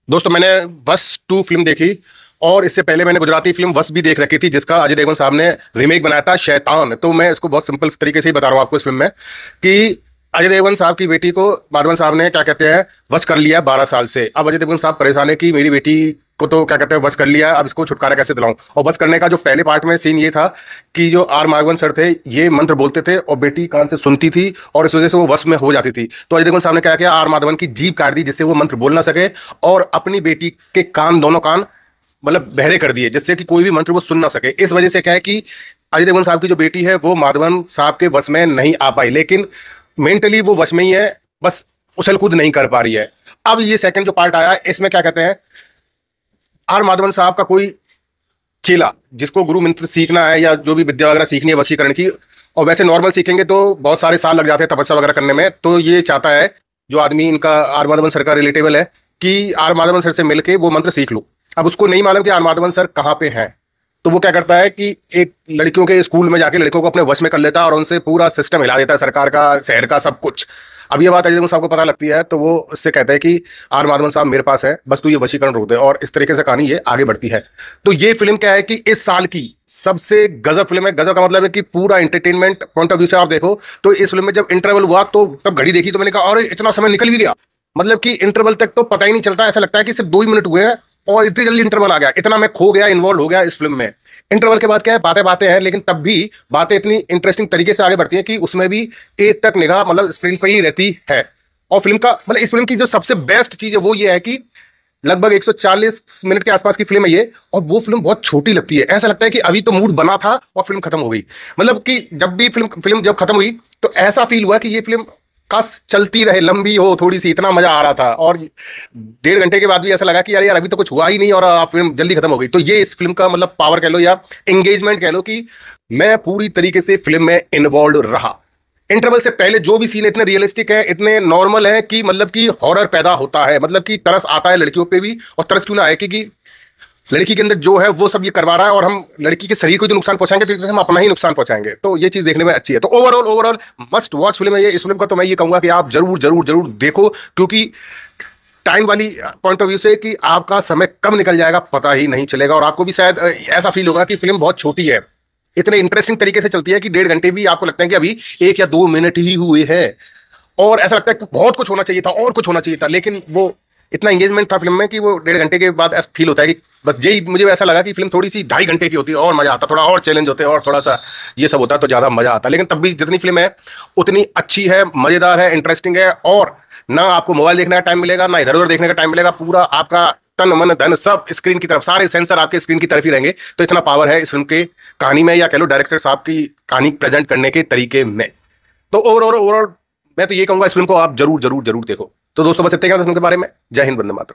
दोस्तों मैंने वश 2 फिल्म देखी और इससे पहले मैंने गुजराती फिल्म वश भी देख रखी थी जिसका अजय देवगन साहब ने रीमेक बनाया था शैतान। तो मैं इसको बहुत सिंपल तरीके से ही बता रहा हूँ आपको इस फिल्म में कि अजय देवगन साहब की बेटी को माधवन साहब ने क्या कहते हैं वश कर लिया 12 साल से। अब अजय देवगन साहब परेशान है कि मेरी बेटी को तो क्या कहते हैं वश कर लिया, अब इसको छुटकारा कैसे दिलाऊं। और वश करने का जो पहले पार्ट में सीन ये था कि जो आर माधवन सर थे ये मंत्र बोलते थे और बेटी कान से सुनती थी और इस वजह से वो वश में हो जाती थी। तो अजय देवगन साहब ने क्या किया, आर माधवन की जीभ काट दी जिससे वो मंत्र बोल ना सके और अपनी बेटी के कान, दोनों कान मतलब बहरे कर दिए जिससे कि कोई भी मंत्र वो सुन ना सके। इस वजह से क्या है कि अजय देवगन साहब की जो बेटी है वो माधवन साहब के वश में नहीं आ पाई, लेकिन मेंटली वो वश में ही है, बस उछल कूद नहीं कर पा रही है। अब ये सेकंड जो पार्ट आया इसमें क्या कहते हैं, आर माधवन साहब का कोई चेला जिसको गुरु मंत्र सीखना है या जो भी विद्या वगैरह सीखनी है वशीकरण की, और वैसे नॉर्मल सीखेंगे तो बहुत सारे साल लग जाते हैं तपस्या वगैरह करने में। तो ये चाहता है जो आदमी इनका आर माधवन सर का रिलेटेबल है कि आर माधवन सर से मिलके वो मंत्र सीख लो। अब उसको नहीं मालूम कि आर माधवन सर कहाँ पे हैं, तो वो क्या करता है कि एक लड़कियों के स्कूल में जाके लड़कियों को अपने वश में कर लेता है और उनसे पूरा सिस्टम हिला देता है, सरकार का, शहर का, सब कुछ। अब ये बात अजय देवगन साहब को पता लगती है तो वो उससे कहता है कि आर माधवन साहब मेरे पास है, बस तू ये वशीकरण रोक दे। और इस तरीके से कहानी ये आगे बढ़ती है। तो ये फिल्म क्या है कि इस साल की सबसे गजब फिल्म है। गजब का मतलब है कि पूरा एंटरटेनमेंट पॉइंट ऑफ व्यू से आप देखो तो इस फिल्म में जब इंटरवल हुआ तो तब घड़ी देखी तो मैंने कहा अरे इतना समय निकल भी गया। मतलब कि इंटरवल तक तो पता ही नहीं चलता, ऐसा लगता है कि सिर्फ 2 ही मिनट हुए हैं और इतनी जल्दी इंटरवल आ गया। इतना मैं खो गया, इन्वॉल्व हो गया इस फिल्म में। इंटरवल के बाद क्या है, बातें बातें हैं, लेकिन तब भी बातें इतनी इंटरेस्टिंग तरीके से आगे बढ़ती हैं कि उसमें भी एक टक निगाह मतलब स्क्रीन पर ही रहती है। और फिल्म का मतलब इस फिल्म की जो सबसे बेस्ट चीज है वो ये है कि लगभग 140 मिनट के आसपास की फिल्म है ये, और वो फिल्म बहुत छोटी लगती है। ऐसा लगता है कि अभी तो मूड बना था और फिल्म खत्म हो गई। मतलब कि जब भी फिल्म जब खत्म हुई तो ऐसा फील हुआ कि ये फिल्म काश चलती रहे, लंबी हो थोड़ी सी, इतना मजा आ रहा था। और 1.5 घंटे के बाद भी ऐसा लगा कि यार अभी तो कुछ हुआ ही नहीं और फिल्म जल्दी खत्म हो गई। तो ये इस फिल्म का मतलब पावर कह लो या एंगेजमेंट कह लो कि मैं पूरी तरीके से फिल्म में इन्वॉल्व रहा। इंटरवल से पहले जो भी सीन इतने रियलिस्टिक है, इतने नॉर्मल है कि मतलब कि हॉरर पैदा होता है, मतलब कि तरस आता है लड़कियों पे भी। और तरस क्यों ना आए कि लड़की के अंदर जो है वो सब ये करवा रहा है और हम लड़की के शरीर को जो नुकसान पहुंचाएंगे तो हम अपना ही नुकसान पहुंचाएंगे। तो ये चीज देखने में अच्छी है। तो ओवरऑल मस्ट वॉच फिल्म है ये। इस फिल्म का तो मैं ये कहूंगा कि आप जरूर जरूर जरूर देखो, क्योंकि टाइम वाली पॉइंट ऑफ व्यू से कि आपका समय कब निकल जाएगा पता ही नहीं चलेगा। और आपको भी शायद ऐसा फील होगा कि फिल्म बहुत छोटी है, इतने इंटरेस्टिंग तरीके से चलती है कि 1.5 घंटे भी आपको लगता है कि अभी 1 या 2 मिनट ही हुए हैं। और ऐसा लगता है कि बहुत कुछ होना चाहिए था और कुछ होना चाहिए था, लेकिन वो इतना एंगेजमेंट था फिल्म में कि वो 1.5 घंटे के बाद ऐसा फील होता है कि बस यही। मुझे ऐसा लगा कि फिल्म थोड़ी सी 2.5 घंटे की होती और मजा आता, थोड़ा और चैलेंज होते और थोड़ा सा ये सब होता तो ज्यादा मजा आता। लेकिन तब भी जितनी फिल्म है उतनी अच्छी है, मजेदार है, इंटरेस्टिंग है। और ना आपको मोबाइल देखने का टाइम मिलेगा, ना इधर उधर देखने का टाइम मिलेगा। पूरा आपका तन मन धन सब स्क्रीन की तरफ, सारे सेंसर आपके स्क्रीन की तरफ ही रहेंगे। तो इतना पावर है इस फिल्म के कहानी में, या कह लो डायरेक्टर साहब की कहानी प्रेजेंट करने के तरीके में। तो ओवरऑल मैं तो ये कहूंगा इस फिल्म को आप जरूर जरूर जरूर देखो। तो दोस्तों बस इतने क्या फिल्म के बारे में। जय हिंद, वंदे मातरम।